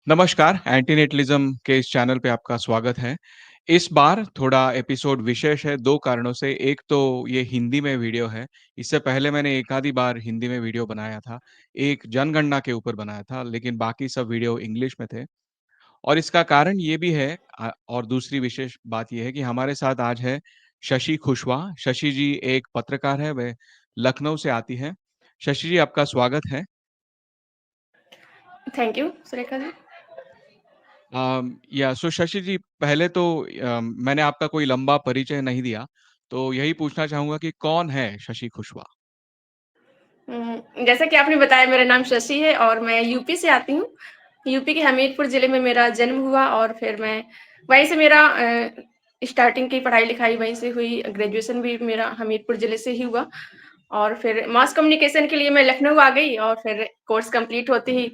नमस्कार, एंटीनेटलिज़्म के इस चैनल पे आपका स्वागत है। इस बार थोड़ा एपिसोड विशेष है 2 कारणों से। एक तो ये हिंदी में वीडियो है। इससे पहले मैंने एक आधी बार हिंदी में वीडियो बनाया था। एक जनगणना के ऊपर बनाया था, लेकिन बाकी सब वीडियो इंग्लिश में थे। और इसका कारण ये भी है और दूसरी विशेष बात ये है कि हमारे साथ आज है शशि कुशवाहा। शशि जी एक पत्रकार हैं, वे लखनऊ से आती हैं। शशि जी, आपका स्वागत है। Thank you Surekha ji. या सो शशि जी, पहले तो मैंने आपका कोई लंबा परिचय नहीं दिया, तो यही पूछना चाहूँगा कि कौन है शशि कुशवाहा? जैसा कि आपने बताया मेरा नाम शशि है और मैं यूपी से आती हूँ। यूपी के हमीरपुर ज़िले में मेरा जन्म हुआ और फिर मैं वहीं से मेरा स्टार्टिंग की पढ़ाई-लिखाई वहीं से हुई, ग्रेजुएशन भी मेरा हमीरपुर ज़िले से ही हुआ और फिर मास कम्युनिकेशन के लिए मैं लखनऊ आ गई और फिर कोर्स कंप्लीट होते ही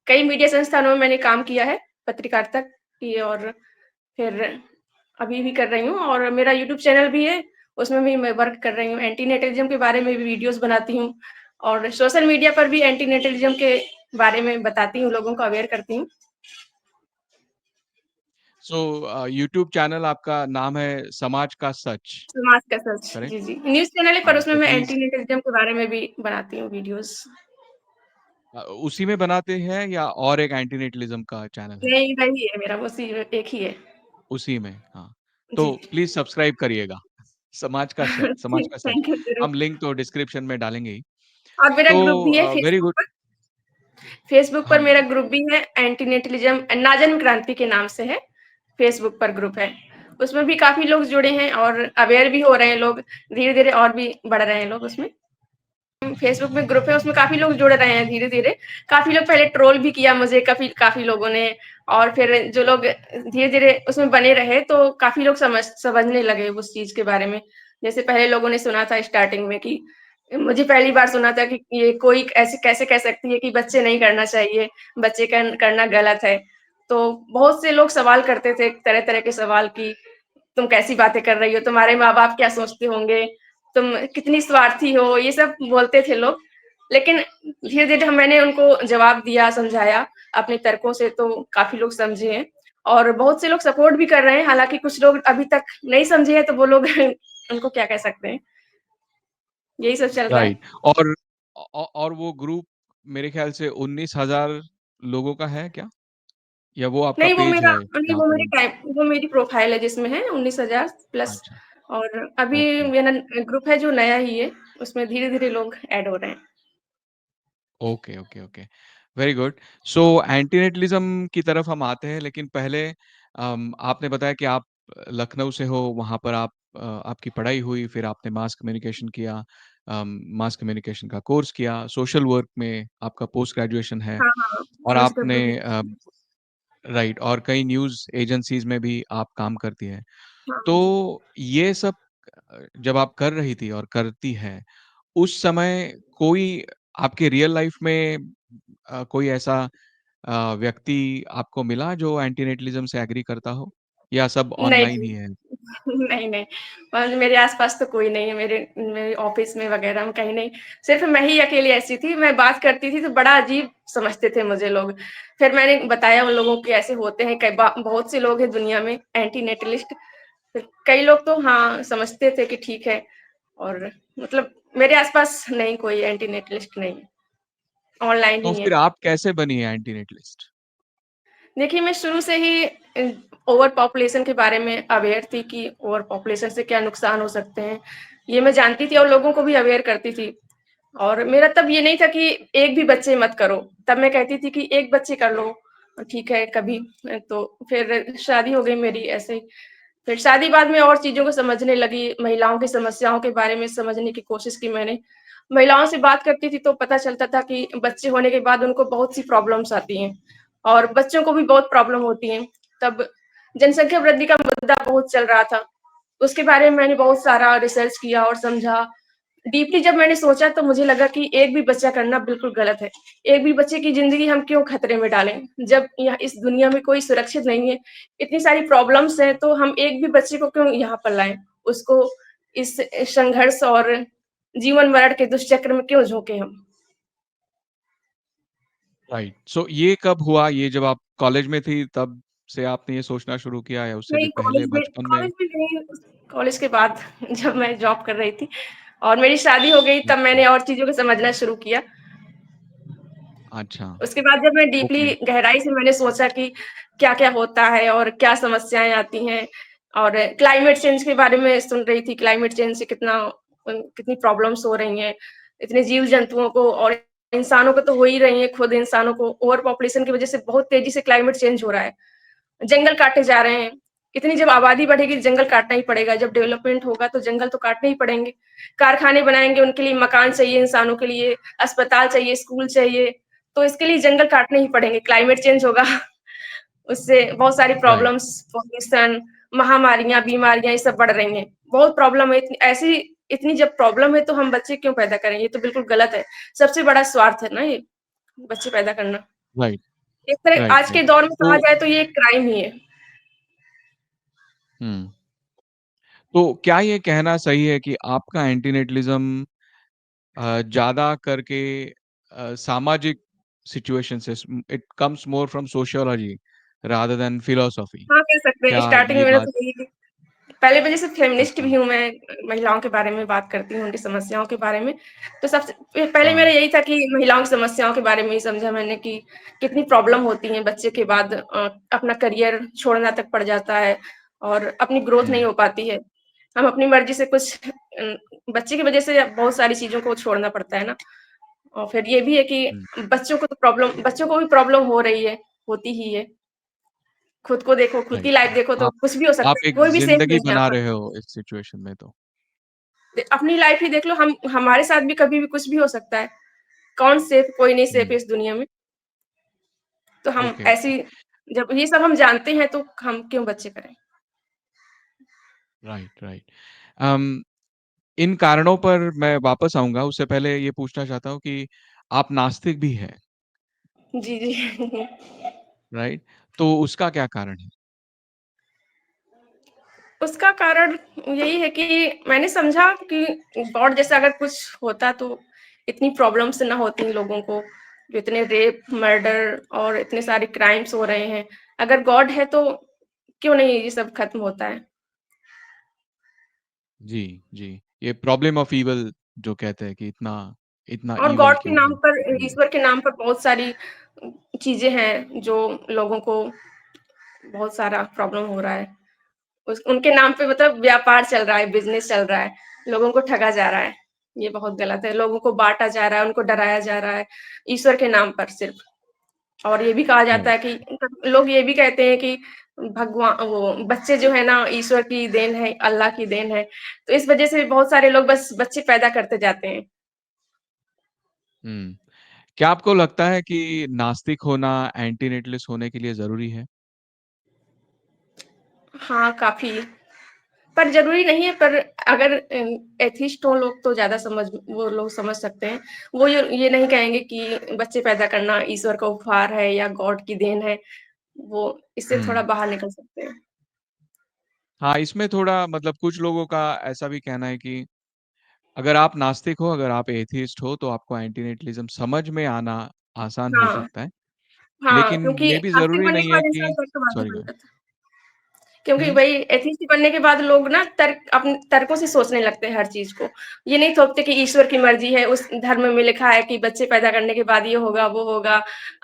कई मीडिया संस्थानों में मैंने काम किया है, पत्रकारिता की और फिर अभी भी कर रही हूँ और मेरा यूट्यूब चैनल भी है, उसमें भी मैं वर्क कर रही हूँ। एंटी नेटलिज़्म के बारे में भी वीडियोज़ बनाती हूँ और सोशल मीडिया पर भी एंटी नेटलिज़्म के बारे में बताती हूँ, लोगों को अवेयर करती हूँ। सो यूट्यूब चैनल आपका नाम है समाज का सच, समाज का सच। करेक्ट? जी, जी। न्यूज़ चैनल है पर हाँ, उसमें तो मैं प्लीज़ एंटी नेटलिज़्म के बारे में भी बनाती हूँ वीडियोज़। उसी में बनाते हैं या और एक एंटी नेटलिज़्म का चैनल है? नहीं, वही है मेरा, उसी एक ही है। उसी में, हाँ। जी। तो प्लीज़ सब्सक्राइब करिएगा। समाज का सच। थैंक यू ज़रूर। हम लिंक तो डिस्क्रिप्शन में डालेंगे ही। और मेरा ग्रुप तो भी है वेरी गुड। फेसबुक हाँ पर मेरा जी। ग्रुप भी है एंटी नेटलिज्म नाज़न क्रांति के नाम से है, फेसबुक पर ग्रुप है। उसमें भी काफ़ी लोग जुड़े हैं और अवेयर भी हो रहे हैं लोग, धीरे-धीरे और भी बढ़ रहे हैं लोग उसमें। फेसबुक में ग्रुप है, उसमें काफ़ी लोग जुड़ रहे हैं धीरे-धीरे। काफ़ी लोग पहले ट्रोल भी किया मुझे काफ़ी काफ़ी लोगों ने और फिर जो लोग धीरे-धीरे उसमें बने रहे, तो काफ़ी लोग समझने लगे उस चीज़ के बारे में। जैसे पहले लोगों ने सुना था स्टार्टिंग में कि मुझे पहली बार सुना था कि ये कोई ऐसे कैसे कह सकती है कि बच्चे नहीं करना चाहिए, बच्चे करना गलत है। तो बहुत से लोग सवाल करते थे, तरह-तरह के सवाल कि तुम कैसी बातें कर रही हो? तुम्हारे माँ-बाप क्या सोचते होंगे? तुम कितनी स्वार्थी हो? ये सब बोलते थे लोग। लेकिन धीरे-धीरे मैंने उनको जवाब दिया, समझाया अपने तर्कों से तो काफ़ी लोग समझे हैं और बहुत से लोग सपोर्ट भी कर रहे हैं। हालाँकि कुछ लोग अभी तक नहीं समझे हैं तो वो लोग उनको क्या कह सकते हैं। यही सब चल रहा है। राइट। और वो ग्रुप मेरे ख़्याल से 19,000 लोगों का है क्या? या वो आपका पेज है जहाँ पर लोग वो मेरी प्रोफ़ाइल है जिसमें है 19,000 प्लस अच्छा, और अभी ओके, मेरा ग्रुप है जो नया ही है, उसमें धीरे-धीरे लोग ऐड हो रहे हैं। Okay, okay, okay. Very good. So antinatalism की तरफ हम आते हैं, लेकिन पहले आपने बताया कि आप लखनऊ से हो, वहाँ पर आपकी पढ़ाई हुई, फिर आपने मास कम्युनिकेशन किया, मास कम्युनिकेशन का कोर्स किया, सोशल वर्क में आपका पोस्ट ग्रेजुएशन है हाँ, हाँ, और और उसका आपने ग्रुप भी राइट और कई न्यूज़ एजेंसीज़ में भी आप काम करती हैं। हाँ जी। तो ये सब जब आप कर रही थी और करती हैं, उस समय कोई आपके रियल लाइफ़ में कोई ऐसा व्यक्ति आपको मिला जो एंटीनेटलिज़्म से एग्री करता हो? या सब नहीं, ऑनलाइन ही है? नहीं, नहीं और मेरे आस-पास तो कोई नहीं है, मेरे मेरे ऑफ़िस में वग़ैरह में कहीं नहीं, सिर्फ़ मैं ही अकेली ऐसी थी, मैं बात करती थी तो बड़ा अजीब समझते थे मुझे लोग। फिर मैंने बताया उन लोगों कि ऐसे होते हैं कई बहुत से लोग हैं दुनिया में एंटी नेटलिस्ट फिर कई लोग तो हाँ, समझते थे कि ठीक है और मतलब मेरे आस-पास नहीं कोई एंटी नेटलिस्ट नहीं है, ऑनलाइन तो ही है। फिर आप कैसे बनी एंटीनेटलिस्ट? देखिए, मैं शुरू से ही ओवर पॉपुलेशन के बारे में अवेयर थी कि ओवर पॉपुलेशन से क्या नुकसान हो सकते हैं। ये मैं जानती थी और लोगों को भी अवेयर करती थी। और मेरा तब ये नहीं था कि एक भी बच्चे मत करो, तब मैं कहती थी कि एक बच्चे कर लो, ठीक है कभी तो फिर शादी हो गई मेरी ऐसे ही। फिर शादी बाद में और चीज़ों को समझने लगी, महिलाओं की समस्याओं के बारे में समझने की कोशिश की मैंने। महिलाओं से बात करती थी तो पता चलता था कि बच्चे होने के बाद उनको बहुत सी प्रॉब्लम्स आती हैं और बच्चों को भी बहुत प्रॉब्लम होती है। तब जनसंख्या वृद्धि का मुद्दा बहुत चल रहा था। उसके बारे में मैंने बहुत सारा रिसर्च किया और समझा। डीपली जब मैंने सोचा तो मुझे लगा कि एक भी बच्चा करना बिल्कुल गलत है। एक भी बच्चे की ज़िंदगी हम क्यों खतरे में डालें? जब यह इस दुनिया में कोई सुरक्षित नहीं है, इतनी सारी प्रॉब्लम्स हैं तो हम एक भी बच्चे को क्यों यहाँ पर लाएँ? उसको इस संघर्ष और जीवन-मरण के दुष्चक्र में क्यों झोंके हम? राइट। सो ये कब हुआ? ये जब आप कॉलेज में थी तब से आपने ये सोचना शुरू किया या उससे भी नहीं, पहले बचपन में? कॉलेज में नहीं, कॉलेज के बाद जब मैं जॉब कर रही थी और मेरी शादी हो गई, तब अच्छा, मैंने और चीज़ों को समझना शुरू किया। अच्छा, उसके बाद जब मैं डीपली ओके। गहराई से मैंने सोचा कि क्या-क्या होता है और क्या समस्याएँ आती हैं, और क्लाइमेट चेंज के बारे में सुन रही थी, क्लाइमेट चेंज से कितनी प्रॉब्लम्स हो रही हैं। इतने जीव-जंतुओं को और इंसानों को तो हो ही रही हैं, खुद इंसानों को ओवर पॉपुलेशन की वज़ह से बहुत तेज़ी से क्लाइमेट चेंज हो रहा है। जंगल काटे जा रहे हैं। इतनी जब आबादी बढ़ेगी, जंगल काटना ही पड़ेगा। जब डेवलपमेंट होगा तो जंगल तो काटने ही पड़ेंगे। कारखाने बनाएँगे, उनके लिए मकान चाहिए इंसानों के लिए, अस्पताल चाहिए, स्कूल चाहिए, तो इसके लिए जंगल काटने ही पड़ेंगे। क्लाइमेट चेंज होगा, उससे बहुत सारी राइट, प्रॉब्लम्स, पॉल्यूशन, महामारियाँ, बीमारियाँ ये सब बढ़ रही हैं। बहुत प्रॉब्लम है, इतनी जब प्रॉब्लम है तो हम बच्चे क्यों पैदा करें? ये तो बिल्कुल गलत है। सबसे बड़ा स्वार्थ है ना ये, बच्चे पैदा करना। राइट, एक तरह राइट, आज के राइट। दौर में कहा तो जाए तो ये एक क्राइम ही है। हुँ, तो क्या ये कहना सही है कि आपका एंटीनेटलिज़्म ज़्यादा करके सामाजिक सिचुएशन से it comes more from sociology rather than philosophy? हाँ, कह सकते हैं, क्या स्टार्टिंग ये में मैंने बात? तो यही थी। पहले वजह से फेमिनिस्ट अच्छा, भी हूँ मैं, महिलाओं के बारे में बात करती हूँ, उनकी समस्याओं के बारे में। तो सबसे पहले मेरा हाँ, यही था कि महिलाओं की समस्याओं के बारे में ही समझा मैंने कि कितनी प्रॉब्लम होती है बच्चे के बाद, अपना करियर छोड़ना तक पड़ जाता है और अपनी ग्रोथ नहीं हुँ, हो पाती है। हम अपनी मर्ज़ी से बच्चे की वजह से बहुत सारी चीज़ों को छोड़ना पड़ता है ना। और फिर ये भी है कि हुँ। बच्चों को भी प्रॉब्लम हो रही है, होती ही है। खुद को देखो, खुद की राइट, लाइफ़ राइट। देखो तो आप कुछ भी हो सकता आप है, एक कोई भी सेफ ज़िंदगी नहीं है बना यहाँ रहे पर। हो इस सिचुएशन में तो। अपनी लाइफ़ ही देख लो, हम हमारे साथ भी कभी भी कुछ भी हो सकता है। कौन सेफ, कोई नहीं सेफ हुँ, है इस दुनिया में। तो हम ओके, ओके, ऐसी जब ये सब हम जानते हैं तो हम क्यों बच्चे करें? Right, right. अम, इन कारणों पर मैं वापस आऊँगा, उससे पहले ये पूछना चाहता हूँ कि आप नास्तिक भी हैं, जी, जी। राइट? तो उसका क्या कारण है? उसका कारण यही है कि मैंने समझा कि गॉड जैसा अगर कुछ होता तो इतनी प्रॉब्लम्स ना होती लोगों को, जो इतने रेप, मर्डर और इतने सारे क्राइम्स हो रहे हैं। अगर गॉड है तो क्यों नहीं ये सब खत्म होता है? जी, जी। ये प्रॉब्लम ऑफ ईविल जो कहते हैं कि इतना इतना और ईविल गॉड के क्यों नाम है पर, दुनिया में? ईश्वर के नाम पर बहुत सारी चीज़ें हैं जो लोगों को बहुत सारा प्रॉब्लम हो रहा है। उस उनके नाम पे मतलब व्यापार चल रहा है, बिज़नेस चल रहा है, लोगों को ठगा जा रहा है। ये बहुत गलत है, लोगों को बाँटा जा रहा है, उनको डराया जा रहा है, ईश्वर के नाम पर सिर्फ़। और ये भी कहा जाता राइट। है कि लोग ये भी कहते हैं कि वो बच्चे जो है ना ईश्वर की देन है, अल्लाह की देन है। तो इस वज़ह से बहुत सारे लोग बस बच्चे पैदा करते जाते हैं। हुँ। क्या आपको लगता है कि नास्तिक होना एंटी नेटलिस्ट होने के लिए ज़रूरी है? हाँ, काफ़ी। पर ज़रूरी नहीं है, पर अगर एथिस्ट हों लोग तो ज़्यादा वो लोग समझ सकते हैं। वो ये नहीं कहेंगे कि बच्चे पैदा करना ईश्वर का उपहार है या गॉड की देन है। वो इससे थोड़ा हुँ। बाहर निकल सकते हैं। हाँ, इसमें थोड़ा मतलब कुछ लोगों का ऐसा भी कहना है कि अगर आप नास्तिक हो, अगर आप एथियस्ट हो, तो आपको एंटी नेटलिज़्म समझ में आना आसान हो हाँ, सकता है। हाँ, लेकिन क्योंकि मे बी नास्तिक ज़रूरी बनने के नहीं है बाद कि इंसान तर्कवादी सॉरी बन गो अहेड। जाता है। क्योंकि हुँ, वही एथिस्ट बनने के बाद लोग ना अपने तर्कों से सोचने लगते हैं हर चीज़ को। ये नहीं थोपते कि ईश्वर की मर्ज़ी है, उस धर्म में लिखा है कि बच्चे पैदा करने के बाद ये होगा, वो होगा,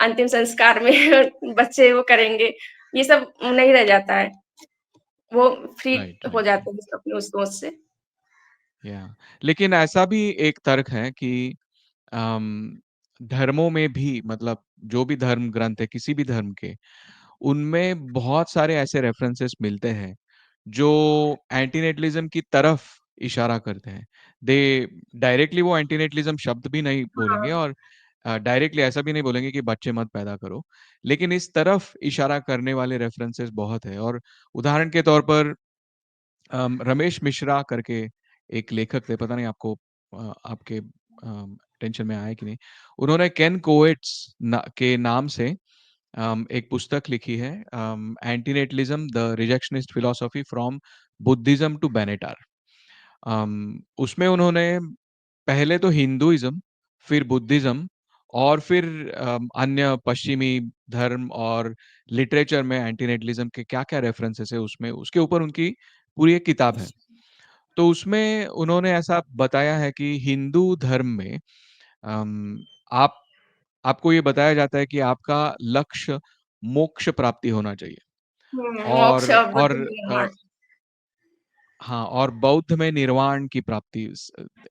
अंतिम संस्कार में बच्चे वो करेंगे। ये सब नहीं रह जाता है। वो फ्री राइट, हो राइट, राइट। जाते हैं अपने उस सोच से। या लेकिन ऐसा भी एक तर्क है कि अम, धर्मों में भी मतलब जो भी धर्म ग्रंथ है, किसी भी धर्म के, उनमें बहुत सारे ऐसे रेफरेंसेस मिलते हैं, जो एंटीनेटलिज़्म की तरफ इशारा करते हैं। दे डायरेक्टली वो एंटीनेटलिज़्म शब्द भी नहीं हाँ, बोलेंगे और डायरेक्टली ऐसा भी नहीं बोलेंगे कि बच्चे मत पैदा करो। लेकिन इस तरफ इशारा करने वाले रेफरेंसेस बहुत हैं और उदाहरण के तौर पर रमेश मिश्रा करके एक लेखक थे, पता नहीं आपको आपके अटेंशन में आया कि नहीं? उन्होंने केन कोएट्स के नाम से एक पुस्तक लिखी है antinatalism the rejectionist philosophy from Buddhism to Benatar. उसमें उन्होंने पहले तो हिंदुइज्म, फिर बुद्धिज्म और फिर अन्य पश्चिमी धर्म और लिटरेचर में एंटीनेटलिज्म के क्या-क्या रेफरेंसेस है उसमें, उसके ऊपर उनकी पूरी एक किताब है। तो उसमें उन्होंने ऐसा बताया है कि हिंदू धर्म में अम, आप आपको ये बताया जाता है कि आपका लक्ष्य मोक्ष प्राप्ति होना चाहिए मोक्ष और और बुद्ध और निर्माण। हाँ, और बौद्ध में निर्वाण की प्राप्ति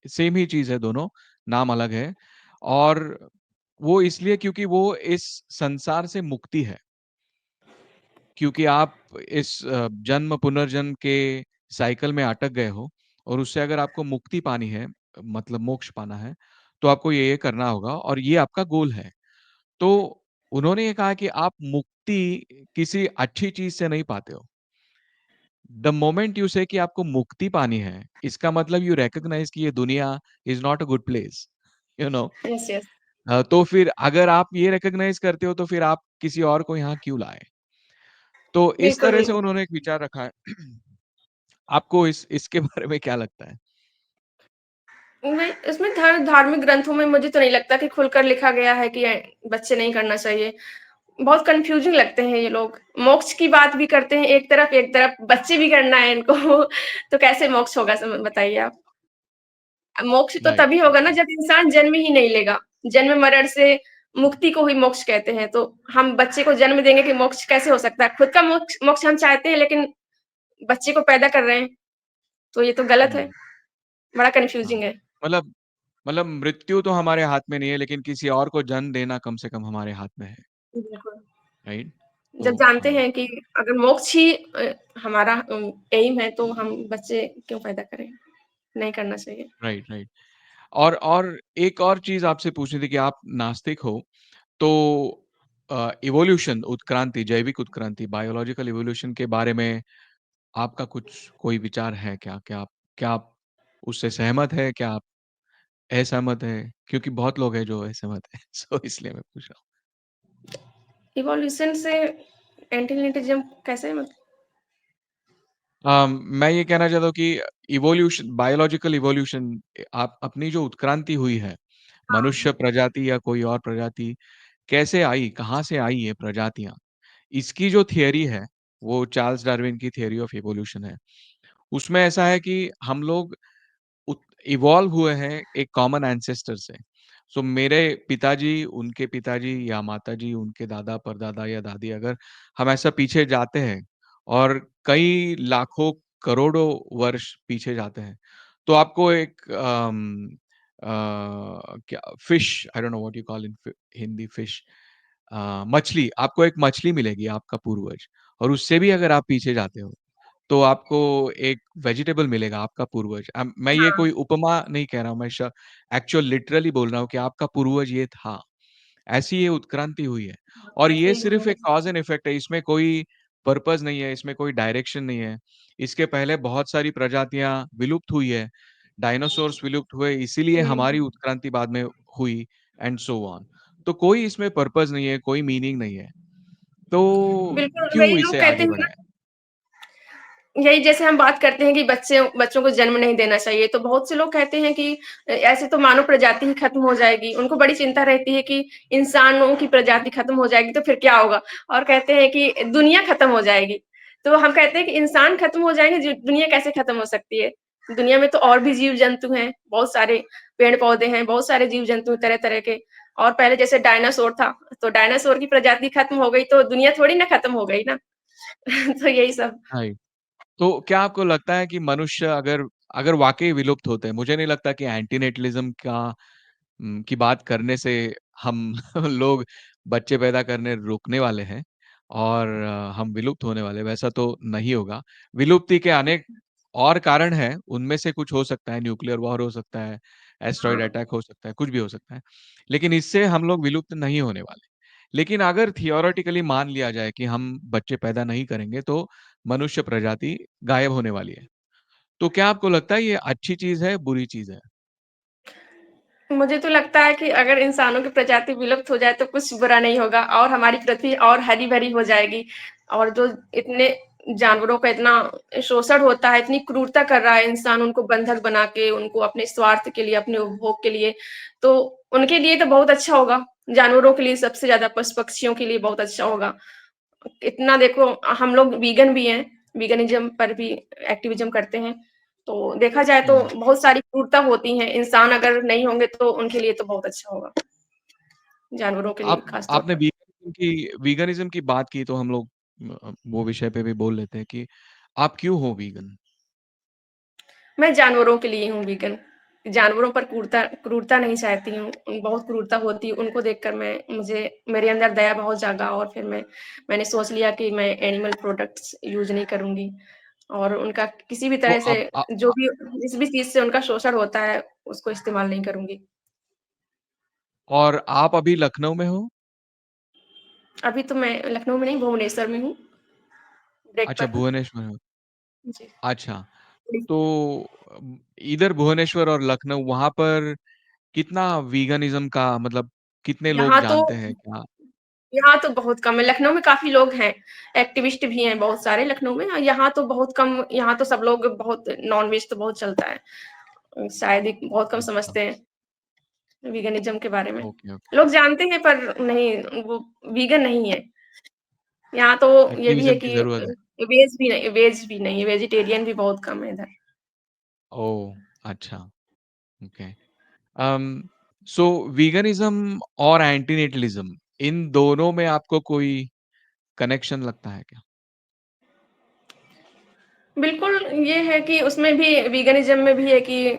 सेम ही चीज़ है दोनों, नाम अलग है और वो इसलिए क्योंकि वो इस संसार से मुक्ति है। क्योंकि आप इस जन्म पुनर्जन्म के साइकिल में अटक गए हो और उससे अगर आपको मुक्ति पानी है, मतलब मोक्ष पाना है, तो आपको ये करना होगा और ये आपका गोल है। तो उन्होंने ये कहा कि आप मुक्ति किसी अच्छी चीज़ से नहीं पाते हो। द मोमेंट यू से कि आपको मुक्ति पानी है, इसका मतलब यू रिकॉग्नाइज़ कि ये दुनिया is not a good place, you know? Yes, yes. तो फिर अगर आप ये रिकॉग्नाइज़ करते हो तो फिर आप किसी और को यहाँ क्यों लाए? तो इस बिल्कुल, तरह से बिल्कुल। उन्होंने एक विचार रखा है। आपको इसके बारे में क्या लगता है? नहीं, इसमें धार्मिक ग्रंथों में मुझे तो नहीं लगता कि खुलकर लिखा गया है कि बच्चे नहीं करना चाहिए। बहुत कन्फ्यूज़िंग लगते हैं ये लोग। मोक्ष की बात भी करते हैं एक तरफ बच्चे भी करना है इनको तो कैसे मोक्ष होगा बताइए आप? मोक्ष तो राइट, तभी होगा ना जब इंसान जन्म ही नहीं लेगा। जन्म-मरण से मुक्ति को ही मोक्ष कहते हैं, तो हम बच्चे को जन्म देंगे कि मोक्ष कैसे हो सकता है? खुद का मोक्ष मोक्ष हम चाहते हैं लेकिन बच्चे को पैदा कर रहे हैं, तो ये तो गलत है। हुँ, बड़ा हाँ। कन्फ्यूज़िंग है। मतलब मतलब मृत्यु तो हमारे हाथ में नहीं है, लेकिन किसी और को जन्म देना कम से कम हमारे हाथ में है, बिल्कुल। राइट? जब तो जानते हाँ, हैं कि अगर मोक्ष ही हमारा एम है तो हम बच्चे क्यों पैदा करें? नहीं करना चाहिए। Right, right. और एक और चीज़ आपसे पूछनी थी कि आप नास्तिक हो, तो इवोल्यूशन उत्क्रांति, जैविक उत्क्रांति, बायोलॉजिकल इवोल्यूशन के बारे में आपका कुछ कोई विचार है क्या? क्या आप उससे सहमत हैं? क्या आप असहमत हैं? क्योंकि बहुत लोग हैं जो असहमत हैं, सो इसलिए मैं पूछ रहा हूँ। इवोल्यूशन से एंटी-नेटिज़्म कैसे मैं ये कहना चाहता हूँ कि इवोल्यूशन बायोलॉजिकल इवोल्यूशन आप अपनी जो उत्क्रांति हुई है, हाँ। मनुष्य प्रजाति या कोई और प्रजाति कैसे आई? कहाँ से आई ये प्रजातियाँ? इसकी जो थियरी है, वो चार्ल्स डार्विन की थियरी ऑफ इवोल्यूशन है। उसमें ऐसा है कि हम लोग उत इवॉल्व हुए हैं एक कॉमन एंसेस्टर से। सो मेरे पिताजी, उनके पिताजी या माताजी, उनके दादा-परदादा या दादी अगर हम ऐसा पीछे जाते हैं और कई लाखों, करोड़ों वर्ष पीछे जाते हैं, तो आपको एक क्या fish I don't know what you call in Hindi fish मछली, आपको एक मछली मिलेगी आपका पूर्वज और उससे भी अगर आप पीछे जाते हो तो आपको एक वेजिटेबल मिलेगा आपका पूर्वज। मैं ये हाँ, कोई उपमा नहीं कह रहा हूँ, मैं एक्चुअल लिटरली बोल रहा हूँ कि आपका पूर्वज ये था। ऐसी ये उत्क्रांति हुई है और ऐसे ये ही हुए सिर्फ़ एक कॉज़ एंड इफ़ेक्ट है, इसमें कोई पर्पज़ नहीं है, इसमें कोई डायरेक्शन नहीं है। इसके पहले बहुत सारी प्रजातियाँ विलुप्त हुई है, डायनासोर्स विलुप्त हुए इसीलिए हमारी हुँ। उत्क्रांति बाद में हुई एंड सो ऑन। तो कोई इसमें पर्पज़ नहीं है, कोई मीनिंग नहीं है। तो बिल्कुल, वही क्यों लोग इसे कहते आगे हैं ना बढ़ाएँ? यही जैसे हम बात करते हैं कि बच्चों को जन्म नहीं देना चाहिए, तो बहुत से लोग कहते हैं कि ऐसे तो मानव प्रजाति ही खत्म हो जाएगी। उनको बड़ी चिंता रहती है कि इंसानों की प्रजाति खत्म हो जाएगी तो फिर क्या होगा? और कहते हैं कि दुनिया खत्म हो जाएगी। तो हम कहते हैं कि इंसान खत्म हो जाएंगे, दुनिया कैसे खत्म हो सकती है? दुनिया में तो और भी जीव-जंतु हैं, बहुत सारे पेड़-पौधे हैं, बहुत सारे जीव-जंतु तरह-तरह के। और पहले जैसे डायनासोर था, तो डायनासोर की प्रजाति खत्म हो गई तो दुनिया थोड़ी ना खत्म हो गई ना। तो यही सब। राइट। तो क्या आपको लगता है कि मनुष्य अगर अगर वाक़ई विलुप्त होते हैं, मुझे नहीं लगता कि एंटीनेटलिज़्म की बात करने से हम लोग बच्चे पैदा करने रुकने वाले हैं और हम विलुप्त होने वाले हैं, वैसा तो नहीं होगा। विलुप्ति के अनेक और कारण हैं, उनमें से कुछ हो सकता है, न्यूक्लियर वॉर हो सकता है, एस्टेरॉइड हाँ। अटैक हो सकता है, कुछ भी हो सकता है। लेकिन इससे हम लोग विलुप्त नहीं होने वाले। लेकिन अगर थियोरेटिकली मान लिया जाए कि हम बच्चे पैदा नहीं करेंगे, तो मनुष्य प्रजाति गायब होने वाली है। तो क्या आपको लगता है ये अच्छी चीज़ है, बुरी चीज़ है? मुझे तो लगता है कि अगर इंसानों की प्रजाति विलुप्त हो जाए तो कुछ बुरा नहीं होगा और हमारी पृथ्वी और हरी-भरी हो जाएगी और जो इतने जानवरों का इतना शोषण होता है, इतनी क्रूरता कर रहा है इंसान उनको बंधक बना के, उनको अपने स्वार्थ के लिए, अपने उपभोग के लिए, तो उनके लिए तो बहुत अच्छा होगा। जानवरों के लिए सबसे ज़्यादा पशु-पक्षियों के लिए बहुत अच्छा होगा। इतना देखो हम लोग वीगन भी हैं, वीगनिज़्म पर भी एक्टिविज़्म करते हैं। तो देखा जाए तो हुँ। बहुत सारी क्रूरता होती हैं, इंसान अगर नहीं होंगे तो उनके लिए तो बहुत अच्छा होगा, जानवरों के लिए आप ख़ास तौर आपने पर। वीगनिज़्म की बात की तो हम लोग वो विषय पे भी बोल लेते हैं कि आप क्यों हो वीगन? मैं जानवरों के लिए हूँ वीगन। जानवरों पर क्रूरता नहीं चाहती हूँ। बहुत क्रूरता होती है, उनको देखकर मुझे मेरे अंदर दया भाव जागा और फिर मैंने सोच लिया कि मैं एनिमल प्रोडक्ट्स यूज़ नहीं करूँगी और उनका किसी भी तो तरह से अब जो भी जिस भी चीज़ से उनका शोषण होता है, उसको इस्तेमाल नहीं करूँगी। और आप अभी लखनऊ में हो? अभी तो मैं लखनऊ में नहीं, भुवनेश्वर में हूँ, ब्रेक अच्छा, पर हूँ। भुवनेश्वर में हो। जी। अच्छा, तो इधर भुवनेश्वर और लखनऊ वहाँ पर कितना वीगनिज़्म का मतलब कितने लोग यहाँ तो जानते हैं क्या? यहाँ तो बहुत कम है, लखनऊ में काफ़ी लोग हैं, एक्टिविस्ट भी हैं बहुत सारे लखनऊ में यहाँ तो बहुत कम यहाँ तो सब लोग बहुत नॉन-वेज तो बहुत चलता है। शायद ही बहुत कम अच्छा, समझते हैं वीगनिज़्म के बारे में। Okay, okay. लोग जानते हैं पर नहीं, वो वीगन नहीं है। यहाँ तो ये भी है एक्टिविज़्म की कि ज़रूरत है। वेज भी नहीं है, वेजिटेरियन भी बहुत कम है इधर। ओह! अच्छा, ओके। अम, सो वीगनिज़्म और एंटीनेटलिज़्म इन दोनों में आपको कोई कनेक्शन लगता है क्या? बिल्कुल, ये है कि उसमें भी वीगनिज़्म में भी है कि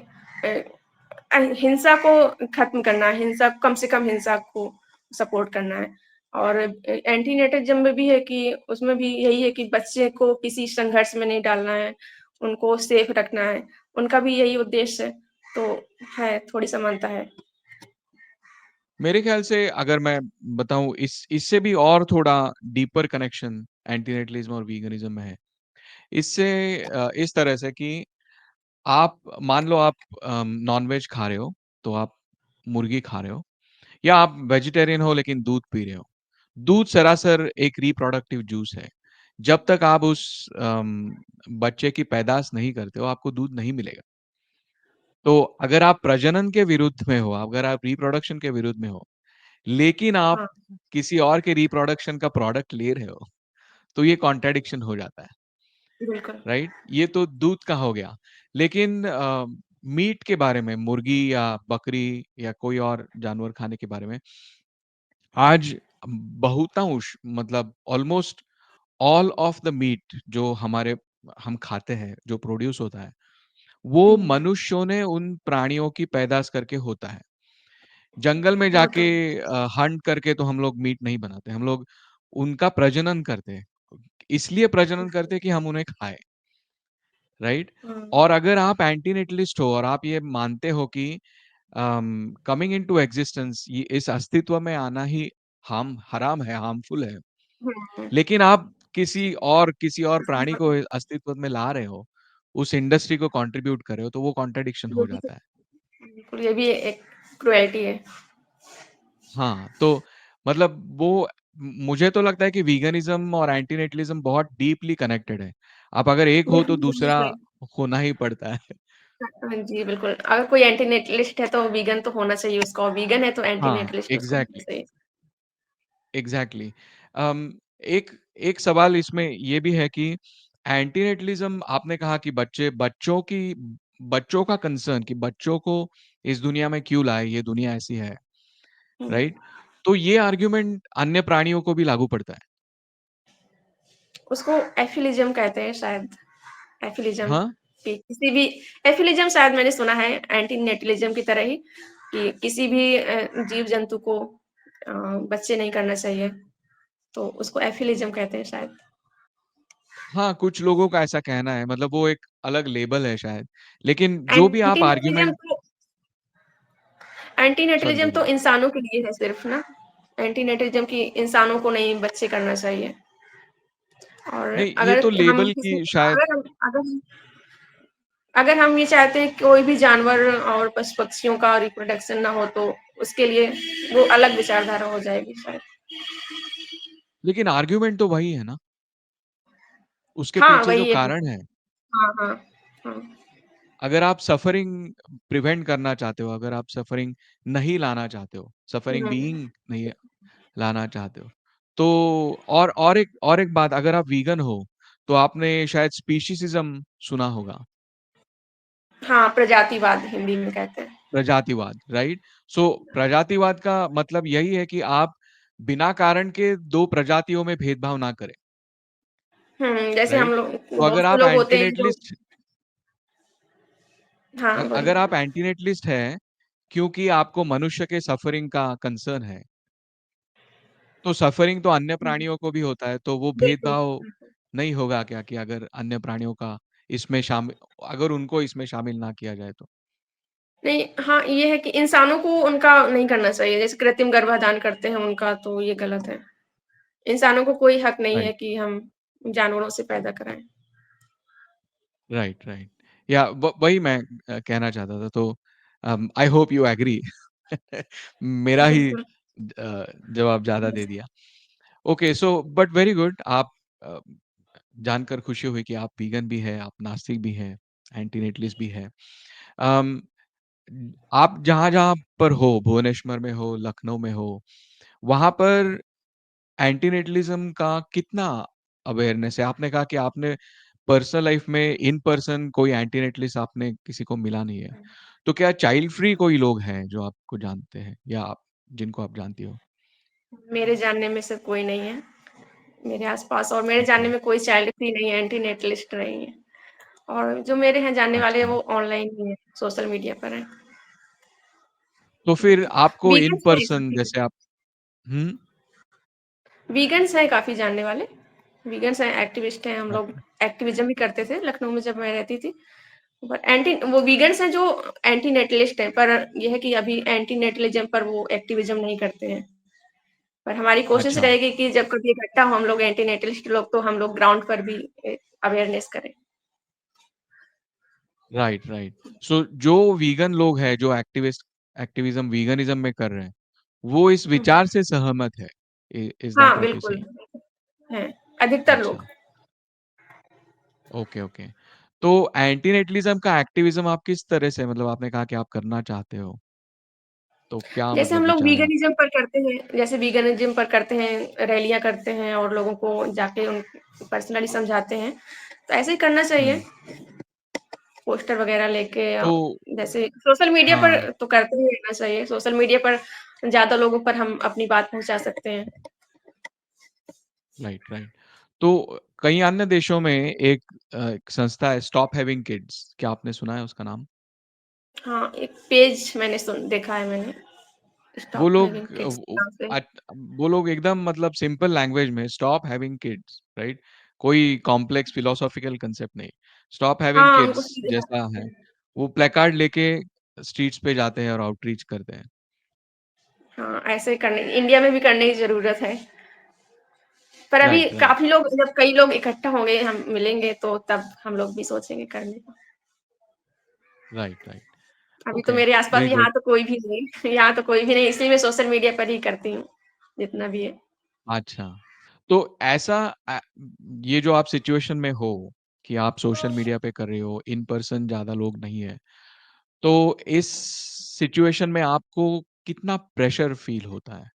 हिंसा को खत्म करना है, हिंसा कम से कम हिंसा को सपोर्ट करना है और एंटी नेटलिज़्म में भी है कि उसमें भी यही है कि बच्चे को किसी संघर्ष में नहीं डालना है, उनको सेफ रखना है, उनका भी यही उद्देश्य है, तो है, थोड़ी समानता है। मेरे ख़्याल से अगर मैं बताऊँ इससे भी और थोड़ा डीपर कनेक्शन एंटीनेटलिज़्म और वीगनिज़्म में है। इससे इस तरह से कि आप मान लो आप नॉन-वेज खा रहे हो, तो आप मुर्गी खा रहे हो या आप वेजिटेरियन हो लेकिन दूध पी रहे हो। दूध सरासर एक रिप्रोडक्टिव जूस है। जब तक आप उस बच्चे की पैदाश नहीं करते हो, आपको दूध नहीं मिलेगा। तो अगर आप प्रजनन के विरुद्ध में हो, अगर आप रिप्रोडक्शन के विरुद्ध में हो, लेकिन आप हाँ, किसी और के रिप्रोडक्शन का प्रोडक्ट ले रहे हो, तो ये कॉन्ट्रडिक्शन हो जाता है, बिल्कुल। राइट? ये तो दूध का हो गया। लेकिन मीट के बारे में, मुर्गी या बकरी या कोई और जानवर खाने के बारे में, आज बहुतांश मतलब almost all of the meat जो हम खाते हैं, जो प्रोड्यूस होता है, वो हुँ, मनुष्यों ने उन प्राणियों की पैदाश करके होता है। जंगल में वो जाके तो हंट करके तो हम लोग मीट नहीं बनाते, हम लोग उनका प्रजनन करते हैं। इसलिए प्रजनन करते हैं कि हम उन्हें खाएँ, राइट? हुँ, और अगर आप एंटी-नेटलिस्ट हो और आप ये मानते हो कि कमिंग इंटो एक्जिस्टेंस ये इस अस्तित्व में आना ही हराम है, हार्मफुल है। हुँ, हुँ। लेकिन आप किसी और प्राणी को अस्तित्व में ला रहे हो, उस इंडस्ट्री को कंट्रीब्यूट कर रहे हो, तो वो कॉन्ट्रडिक्शन ये हो भी जाता है। बिल्कुल, ये भी एक क्रुएल्टी है। हाँ, तो मतलब वो मुझे तो लगता है कि वीगनिज़्म और एंटीनेटलिज़्म बहुत डीपली कनेक्टेड है। आप अगर एक हो तो दूसरा होना ही पड़ता है। हाँ जी, बिल्कुल। अगर कोई एंटी नेटलिस्ट है तो वीगन तो होना चाहिए उसका और वीगन है तो एंटी हाँ, नेटलिस्ट उसको होना एग्ज़ैक्टली, चाहिए। एग्ज़ैक्टली। एक एक सवाल इसमें ये भी है कि एंटीनेटलिज़्म आपने कहा कि बच्चों का कंसर्न कि बच्चों को इस दुनिया में क्यों लाए, ये दुनिया ऐसी है, हुँ, राइट? तो ये आर्गुमेंट अन्य प्राणियों को भी लागू पड़ता है। उसको एफिलिज्म कहते हैं शायद, एफिलिज्म हाँ? कि किसी भी एफिलिज्म शायद मैंने सुना है एंटी नेटलिज्म की तरह ही कि किसी भी जीव-जंतु को बच्चे नहीं करना चाहिए, तो उसको एफिलिज्म कहते हैं शायद। हाँ, कुछ लोगों का ऐसा कहना है मतलब वो एक अलग लेबल है शायद। लेकिन जो भी एंटी आप नेटलिज्म आर्गुमेंट तो एंटी सॉरी नेटलिज्म तो बोलिए। इंसानों के लिए है सिर्फ़ ना, एंटी नेटलिज्म कि इंसानों को नहीं बच्चे करना चाहिए। और नहीं, ये अगर तो हम लेबल किसी की शायद अगर हम ये चाहते हैं कि कोई भी जानवर और पशु-पक्षियों का रिप्रोडक्शन ना हो तो उसके लिए वो अलग विचारधारा हो जाएगी शायद। लेकिन आर्गुमेंट तो वही है ना? उसके हाँ, पीछे जो वही एक कारण है, हाँ, हाँ, हाँ। अगर आप सफ़रिंग प्रिवेंट करना चाहते हो, अगर आप सफ़रिंग नहीं लाना चाहते हो, सफ़रिंग हुँ, बीइंग नहीं लाना चाहते हो, तो और एक बात, अगर आप वीगन हो, तो आपने शायद स्पीशीज़िज़्म सुना होगा, हाँ, प्रजातिवाद हिंदी में कहते हैं। प्रजातिवाद, राइट? सो प्रजातिवाद का मतलब यही है कि आप बिना कारण के 2 प्रजातियों में भेदभाव ना करें, जैसे हम राइट? लोग तो बहुत अगर से आप लोग होते हैं जो एंटीनेटलिस्ट हाँ, अगर बोलिए। आप एंटीनेटलिस्ट हैं, क्योंकि आपको मनुष्य के सफ़रिंग का कंसर्न है, तो सफ़रिंग तो अन्य हुँ, प्राणियों को भी होता है, तो वो बिल्कुल, भेदभाव बिल्कुल। नहीं होगा क्या कि अगर अन्य प्राणियों का इसमें शामि अगर उनको इसमें शामिल ना किया जाए तो? नहीं, हाँ, ये है कि इंसानों को उनका नहीं करना चाहिए, जैसे कृत्रिम गर्भाधान करते हैं उनका, तो ये गलत है। इंसानों को कोई हक नहीं है राइट, कि हम जानवरों से पैदा कराएँ। Right, right. या वही मैं कहना चाहता था, तो आई होप यू एग्री। मेरा ही बिल्कुल। जवाब ज़्यादा दे दिया। Okay, so but very good, आप अ, जानकर खुशी हुई कि आप वीगन भी हैं, आप नास्तिक भी हैं, एंटी-नेटलिस्ट भी हैं। अम, आप जहाँ-जहाँ पर हो, भुवनेश्वर में हो, लखनऊ में हो, वहाँ पर एंटीनेटलिज़्म का कितना अवेयरनेस है? आपने कहा कि आपने पर्सनल लाइफ़ में इन पर्सन कोई एंटीनेटलिस्ट आपने किसी को मिला नहीं है। तो क्या चाइल्ड फ्री कोई लोग हैं जो आपको जानते हैं या आप जिनको आप जानती हो? मेरे जानने में से कोई नहीं है, मेरे आस-पास और मेरे जानने अच्छा, में कोई चाइल्ड फ्री नहीं है, एंटी नेटलिस्ट नहीं है। और जो मेरे हैं जानने वाले हैं अच्छा। वो ऑनलाइन ही हैं, सोशल मीडिया पर हैं। तो फिर आपको इन वीगन्स हैं पर्सन काफ़ी, जैसे आप हुँ, वीगन्स हैं काफ़ी जानने वाले, वीगन्स हैं, एक्टिविस्ट हैं, हम लोग अच्छा, एक्टिविज़्म भी करते थे लखनऊ में जब मैं रहती थी। बट एंटी वो वीगन्स हैं जो एंटी नेटलिस्ट हैं, पर ये है कि अभी एंटी नेटलिज़्म पर वो एक्टिविज़्म नहीं करते हैं। पर हमारी कोशिश अच्छा। रहेगी कि जब कभी इकट्ठा हो हम लोग एंटी नेटलिस्ट लोग तो हम लोग ग्राउंड पर भी अवेयरनेस करें। Right, right. सो जो वीगन लोग हैं, जो एक्टिविज़्म वीगनिज़्म में कर रहे हैं, वो इस हुँ। विचार से सहमत है। इज़ दैट हाँ, व्हाट यू बिल्कुल, सेइंग? हैं, अधिकतर अच्छा, लोग। Okay, okay. तो एंटी नेटलिज़्म का एक्टिविज़्म आप किस तरह से, मतलब आपने कहा कि आप करना चाहते हो, तो क्या जैसे हम मतलब लोग विचार है वीगनिज़्म आपका? पर करते हैं जैसे वीगनिज़्म पर करते हैं, रैलियाँ करते हैं और लोगों को जाके उन पर्सनली समझाते हैं, तो ऐसे ही करना चाहिए, हुँ, पोस्टर वगैरह लेके तो जैसे सोशल मीडिया हाँ, पर तो करते ही रहना चाहिए, सोशल मीडिया पर ज़्यादा लोगों पर हम अपनी बात पहुँचा सकते हैं। Right, right. तो कई अन्य देशों में एक संस्था है, स्टॉप हैविंग किड्स, क्या आपने सुना है उसका नाम? हाँ, एक पेज मैंने सुन देखा है मैंने, वो स्टॉप हैविंग लोग किड्स के नाम से। वो लोग एकदम मतलब सिंपल लैंग्वेज में स्टॉप हैविंग किड्स, राइट? कोई कॉम्प्लेक्स फिलोसॉफिकल कांसेप्ट नहीं। स्टॉप हैविंग हाँ, उनको किड्स सीधे जैसा है, वो प्लेकार्ड लेके स्ट्रीट्स पे जाते हैं और आउटरीच करते हैं। हाँ, ऐसे करने इंडिया में भी करने की ज़रूरत है। पर अभी राइट, राइट, काफ़ी लोग जब कई लोग इकट्ठा होंगे, हम मिलेंगे तो तब हम लोग भी सोचेंगे करने का। Right, right. अभी तो ओके, मेरे आस-पास वेरी यहाँ गुड। तो कोई भी नहीं यहाँ तो कोई भी नहीं, इसलिए मैं सोशल मीडिया पर ही करती हूँ, जितना भी है। अच्छा, तो ऐसा ये जो आप सिचुएशन में हो कि आप सोशल मीडिया पे कर रहे हो, इन पर्सन ज़्यादा लोग नहीं हैं, तो इस सिचुएशन में आपको कितना प्रेशर फ़ील होता है?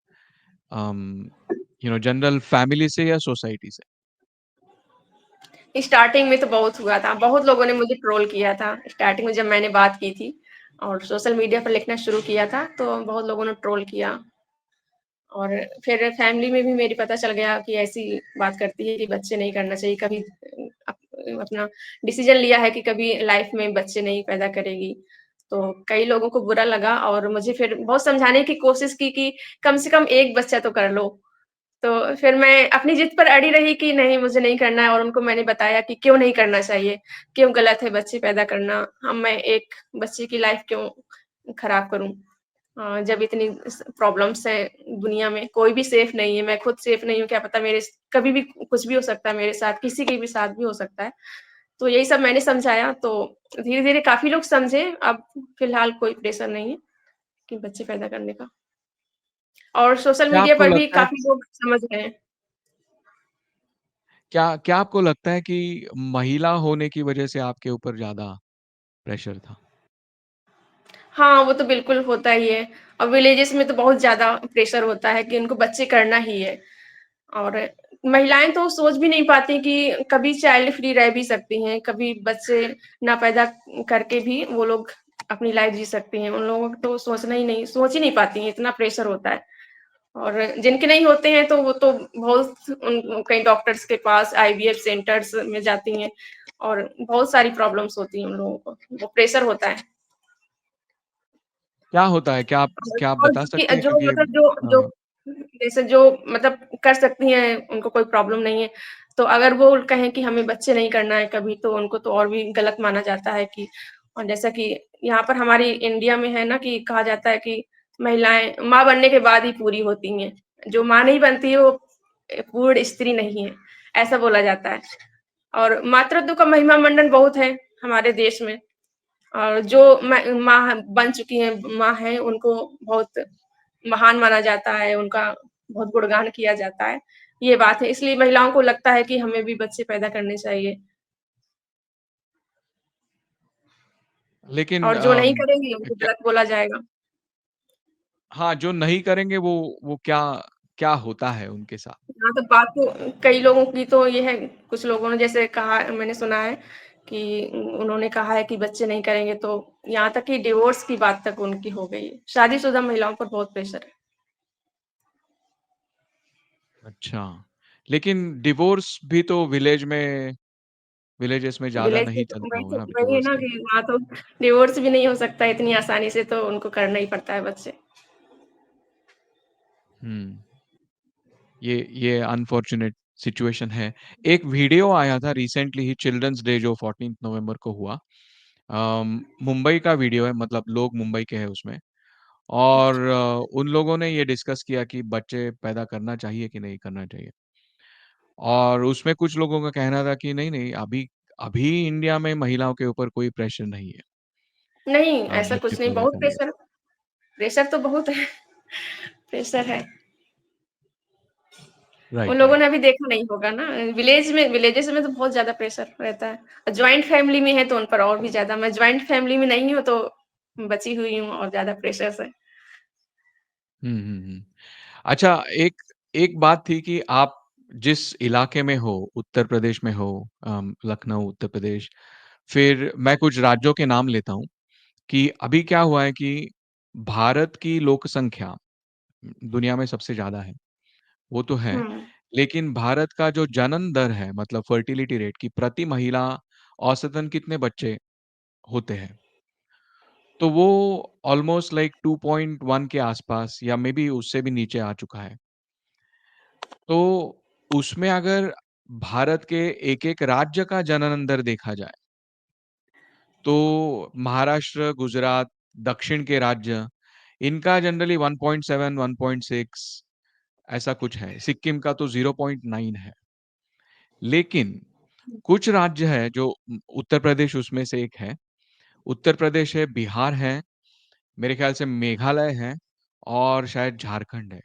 अम, जनरल फैमिली से या सोसाइटी से? स्टार्टिंग में तो बहुत हुआ था, बहुत लोगों ने मुझे ट्रोल किया था, स्टार्टिंग में जब मैंने बात की थी और सोशल मीडिया पर लिखना शुरू किया था, तो बहुत लोगों ने ट्रोल किया। और फिर फैमिली में भी मेरी पता चल गया कि ऐसी बात करती है कि बच्चे नहीं करना चाहिए, कभी अप अपना डिसीज़न लिया है कि कभी लाइफ़ में बच्चे नहीं पैदा करेगी। तो कई लोगों को बुरा लगा और मुझे फिर बहुत समझाने की कोशिश की कि कम से कम 1 बच्चा तो कर लो। तो फिर मैं अपनी ज़िद पर अड़ी रही कि नहीं मुझे नहीं करना है और उनको मैंने बताया कि क्यों नहीं करना चाहिए, क्यों गलत है बच्चे पैदा करना, मैं एक बच्चे की लाइफ़ क्यों खराब करूँ। जब इतनी प्रॉब्लम्स हैं दुनिया में, कोई भी सेफ नहीं है, मैं खुद सेफ नहीं हूँ, क्या पता मेरे स कभी भी कुछ भी हो सकता है मेरे साथ, किसी के भी साथ भी हो सकता है। तो यही सब मैंने समझाया, तो धीरे-धीरे काफ़ी लोग समझे, अब फिलहाल कोई प्रेशर नहीं है कि बच्चे पैदा करने का। और सोशल क्या मीडिया आपको पर भी लगता है काफ़ी लोग समझ रहे हैं। क्या क्या आपको लगता है कि महिला होने की वजह से आपके ऊपर ज़्यादा प्रेशर था? हाँ, वो तो बिल्कुल होता ही है और विलेजेस में तो बहुत ज़्यादा प्रेशर होता है कि उनको बच्चे करना ही है और महिलाएँ तो सोच भी नहीं पाती कि कभी चाइल्ड फ्री रह भी सकती हैं, कभी बच्चे ना पैदा करके भी वो लोग अपनी लाइफ़ जी सकती हैं। उन लोगों को तो सोच ही नहीं पाती हैं, इतना प्रेशर होता है। और जिनके नहीं होते हैं तो वो तो बहुत कई डॉक्टर्स के पास आईवीएफ सेंटर्स में जाती हैं और बहुत सारी प्रॉब्लम्स होती हैं उन लोगों को, वो प्रेशर होता है। क्या होता है? क्या आप और बता सकते हैं? जो क्योंकि मतलब जो जो अ, जैसे जो मतलब कर सकती हैं, उनको कोई प्रॉब्लम नहीं है, तो अगर वो कहें कि हमें बच्चे नहीं करना है कभी, तो उनको तो और भी गलत माना जाता है कि और जैसा कि यहाँ पर हमारी इंडिया में है ना कि कहा जाता है कि महिलाएँ माँ बनने के बाद ही पूरी होती हैं। जो माँ नहीं बनती है, वो पूर्ण स्त्री नहीं है, ऐसा बोला जाता है। और मातृत्व का महिमा मंडन बहुत है हमारे देश में। और जो माँ बन चुकी हैं, माँ हैं, उनको बहुत महान माना जाता है, उनका बहुत गुणगान किया जाता है। ये बात है, इसलिए महिलाओं को लगता है कि हमें भी बच्चे पैदा करने चाहिए लेकिन और जो नहीं करेंगी उनको क्या गलत बोला जाएगा। हाँ, जो नहीं करेंगे वो क्या क्या होता है उनके साथ? यहाँ तो बात तो कई लोगों की तो ये है, कुछ लोगों ने जैसे कहा मैंने सुना है कि उन्होंने कहा है कि बच्चे नहीं करेंगे तो यहाँ तक कि डिवोर्स की बात तक उनकी हो गई है। शादीशुदा महिलाओं पर बहुत प्रेशर है। अच्छा, लेकिन डिवोर्स भी तो विलेजेस में ज़्यादा विलेज में नहीं तो चलता होगा ना वही है डिवोर्स ना के? कि वहाँ तो डिवोर्स भी नहीं हो सकता इतनी आसानी से, तो उनको करना ही पड़ता है बच्चे। हुँ, ये अनफॉर्च्यूनेट सिचुएशन है। एक वीडियो आया था रिसेंटली ही चिल्ड्रन्स डे जो 14th नवंबर को हुआ। मुंबई का वीडियो है मतलब लोग मुंबई के हैं उसमें और अच्छा। उन लोगों ने ये डिस्कस किया कि बच्चे पैदा करना चाहिए कि नहीं करना चाहिए। और उसमें कुछ लोगों का कहना था कि नहीं-नहीं अभी अभी इंडिया में महिलाओं के ऊपर कोई प्रेशर नहीं है नहीं, ऐसा बच्चे कुछ नहीं, पैदा बहुत करने का। प्रेशर प्रेशर तो बहुत है, प्रेशर है। उन राइट, लोगों राइट। ने अभी देखा नहीं होगा ना, विलेजेस में तो बहुत ज़्यादा प्रेशर रहता है। जॉइंट फैमिली में है तो उन पर और भी ज़्यादा, मैं जॉइंट फैमिली में नहीं हूँ तो बची हुई हूँ और ज़्यादा प्रेशर से। हुँ, हुँ, हुँ। अच्छा एक एक बात थी कि आप जिस इलाके में हो, उत्तर प्रदेश में हो लखनऊ, उत्तर प्रदेश, फिर मैं कुछ राज्यों के नाम लेता हूँ कि अभी क्या हुआ है कि भारत की लोक संख्या दुनिया में सबसे ज़्यादा है, वो तो है। हुँ, लेकिन भारत का जो जनन दर है मतलब फर्टिलिटी रेट कि प्रति महिला औसतन कितने बच्चे होते हैं? तो वो ऑलमोस्ट लाइक 2.1 के आसपास या मेबी उससे भी नीचे आ चुका है। तो उसमें अगर भारत के एक-एक राज्य का जनन दर देखा जाए, तो महाराष्ट्र, गुजरात, दक्षिण के राज्य, इनका जनरली 1.7, 1.6 ऐसा कुछ है। सिक्किम का तो 0.9 है। लेकिन कुछ राज्य है जो उत्तर प्रदेश उसमें से एक है। उत्तर प्रदेश है, बिहार है, मेरे ख़्याल से मेघालय है और शायद झारखंड है।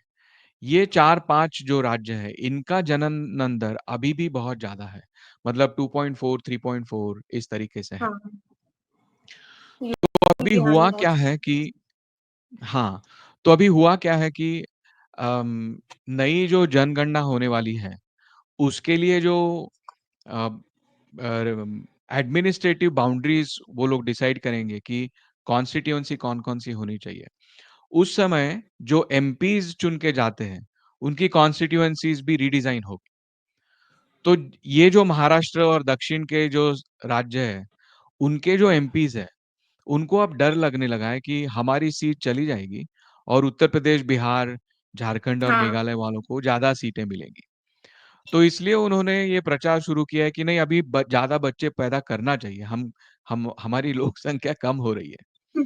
ये 4-5 जो राज्य हैं, इनका जनन दर अभी भी बहुत ज़्यादा है। मतलब 2.4, 3.4 इस तरीके से है। हाँ, तो अभी यूपी बिहार में हुआ क्या बहुत है। है कि हाँ, तो अभी हुआ क्या है कि नई जो जनगणना होने वाली है, उसके लिए जो अ, एडमिनिस्ट्रेटिव बाउंड्रीज़ वो लोग डिसाइड करेंगे कि कॉन्स्टिट्यूएंसी कौन-कौन सी होनी चाहिए। उस समय जो एमपीज़ चुन के जाते हैं, उनकी कॉन्स्टिट्यूएंसीज़ भी रीडिज़ाइन होगी। तो ये जो महाराष्ट्र और दक्षिण के जो राज्य हैं, उनके जो एमपीज़ हैं, उनको अब डर लगने लगा है कि हमारी सीट चली जाएगी और उत्तर प्रदेश, बिहार, झारखंड और हाँ। मेघालय वालों को ज़्यादा सीटें मिलेंगी। तो इसलिए उन्होंने ये प्रचार शुरू किया है कि नहीं अभी ज़्यादा बच्चे पैदा करना चाहिए। हम हमारी लोक संख्या कम हो रही है।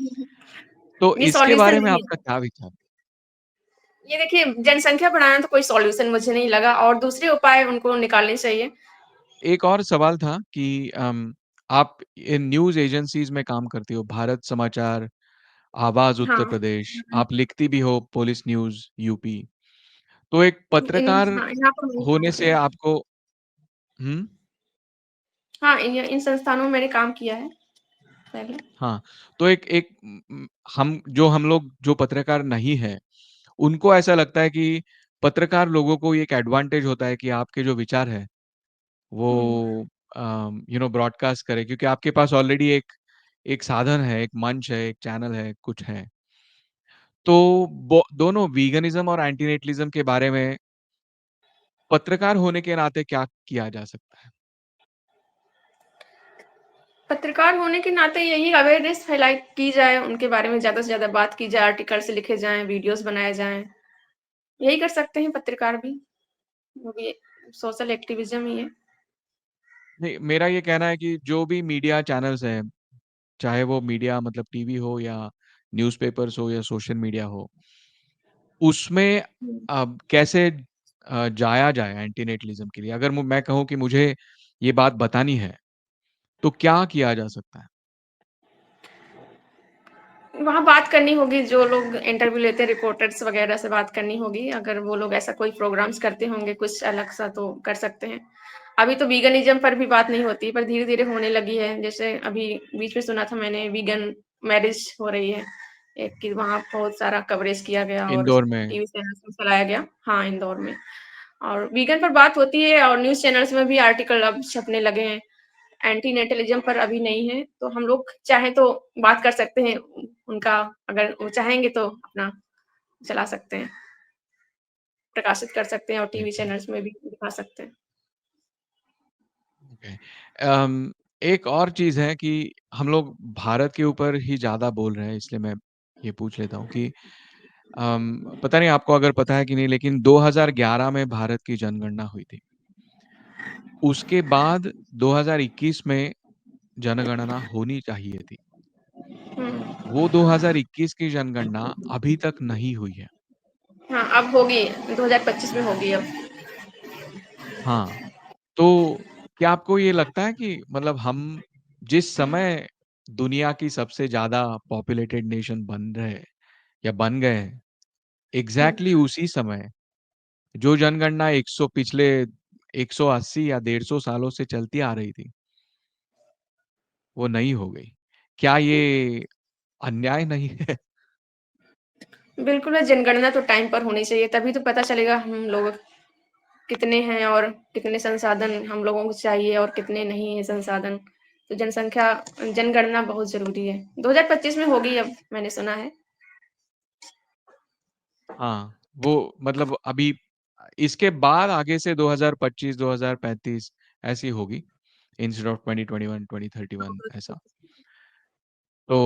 तो ये इसके सॉल्यूशन बारे में नहीं आपका है। क्या विचार? ये देखिए जनसंख्या बढ़ाना तो कोई सॉल्यूशन मुझे नहीं लगा और दूसरे उपाय उनको निकालने चाहिए। एक और सवाल था कि आप इन न्यूज़ एजेंसीज़ में काम करती हो, भारत समाचार, आवाज़ उत्तर हाँ। प्रदेश, आप लिखती भी हो पुलिस न्यूज़ यूपी। तो एक इन पत्रकार हाँ, यहाँ पर नहीं काम होने से किया। आपको हुँ। हाँ, इन संस्थानों में मैंने काम किया है पहले। हाँ, तो एक एक हम लोग जो पत्रकार नहीं हैं, उनको ऐसा लगता है कि पत्रकार लोगों को ये एक एडवांटेज होता है कि आपके जो विचार हैं, हुँ। वो ब्रॉडकास्ट करें क्योंकि आपके पास ऑलरेडी एक एक साधन है, एक मंच है, एक चैनल है, कुछ है। तो बो दोनों वीगनिज़्म और एंटीनेटलिज़्म के बारे में पत्रकार होने के नाते क्या किया जा सकता है? पत्रकार होने के नाते यही अवेयरनेस फैलाई की जाए, उनके बारे में ज़्यादा से ज़्यादा बात की जाए, आर्टिकल्स लिखे जाएँ, वीडियोज़ बनाए जाएँ। यही कर सकते हैं पत्रकार भी, वो भी सोशल एक्टिविज़्म ही है। नहीं, मेरा ये कहना है कि जो भी मीडिया चैनल्स हैं, चाहे वो मीडिया मतलब टीवी हो या न्यूज़पेपर्स हो या सोशल मीडिया हो, उसमें हुँ। कैसे जाया जाए एंटीनेटलिज़्म के लिए? अगर मैं कहूँ कि मुझे ये बात बतानी है, तो क्या किया जा सकता है? वहाँ बात करनी होगी, जो लोग इंटरव्यू लेते हैं रिपोर्टर्स वगैरह से बात करनी होगी, अगर वो लोग ऐसा कोई प्रोग्राम्स करते होंगे कुछ अलग-सा तो कर सकते हैं। अभी तो वीगनिज़्म पर भी बात नहीं होती, पर धीरे-धीरे होने लगी है। जैसे अभी बीच में सुना था मैंने वीगन मैरिज हो रही है, एक कि वहाँ बहुत सारा कवरेज किया गया और इंदौर में टीवी चैनल्स में चलाया गया। हाँ, इंदौर में। और वीगन पर बात होती है और न्यूज़ चैनल्स में भी आर्टिकल अब छपने लगे हैं। एंटीनेटलिज़्म पर अभी नहीं है, तो हम लोग चाहें तो बात कर सकते हैं उनका अगर वो चाहेंगे तो अपना चला सकते हैं, प्रकाशित कर सकते हैं और टीवी ओके, चैनल्स में भी दिखा सकते हैं। ओके। एक और चीज़ है कि हम लोग भारत के ऊपर ही ज़्यादा बोल रहे हैं, इसलिए मैं ये पूछ लेता हूँ कि पता नहीं आपको अगर पता है कि नहीं लेकिन 2011 में भारत की जनगणना हुई थी। उसके बाद 2021 में जनगणना होनी चाहिए थी। हुँ। वो 2021 की जनगणना अभी तक नहीं हुई है। हाँ, अब होगी 2025 में होगी अब। हाँ, तो क्या आपको ये लगता है कि मतलब हम जिस समय दुनिया की सबसे ज़्यादा पॉपुलेटेड नेशन बन रहे हैं या बन गए हैं, हुँ। एग्ज़ैक्टली उसी समय जो जनगणना 100 पिछले 180 या 150 सालों से चलती आ रही थी, वो नहीं हो गई। क्या ये अन्याय नहीं है? बिल्कुल है, जनगणना तो टाइम पर होनी चाहिए, तभी तो पता चलेगा हम लोग कितने हैं और कितने संसाधन हम लोगों को चाहिए और कितने नहीं हैं संसाधन। तो जनसंख्या जनगणना बहुत ज़रूरी है। 2025 में होगी अब मैंने सुना है। हाँ, वो मतलब अभी इसके बाद आगे से 2025, 2035 ऐसी होगी इंस्टेड ऑफ 2021, 2031 ऐसा। तो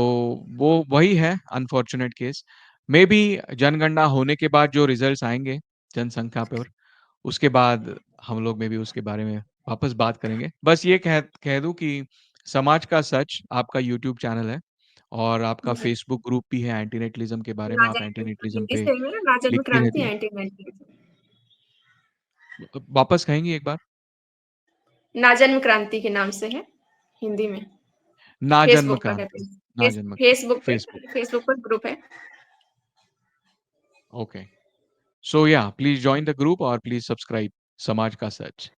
वो वही है अनफॉर्च्यूनेट केस। मेबी जनगणना होने के बाद जो रिज़ल्ट्स आएँगे जनसंख्या पर, उसके बाद हम लोग मेबी उसके बारे में वापस बात करेंगे। बस ये कह दूँ कि समाज का सच आपका यूट्यूब चैनल है और आपका जी। फ़ेसबुक ग्रुप भी है एंटीनेटलिज़्म के बारे में, आप नाज़न्य एंटीनेटलिज़्म हिंदी पे से है ना नाज़न्य लिखती क्रांति रहती हैं। एंटी मैंटी वापस कहेंगी एक बार? नाज़न्य क्रांति के नाम से है, हिंदी में। ना जन्म फ़ेसबुक पर है क्रांति, ना जन्म क्रांति, फ़ेसबुक। फ़ेसबुक पर ग्रुप है। ओके। सो या प्लीज़ जॉइन द ग्रुप और प्लीज़ सब्सक्राइब समाज का सच।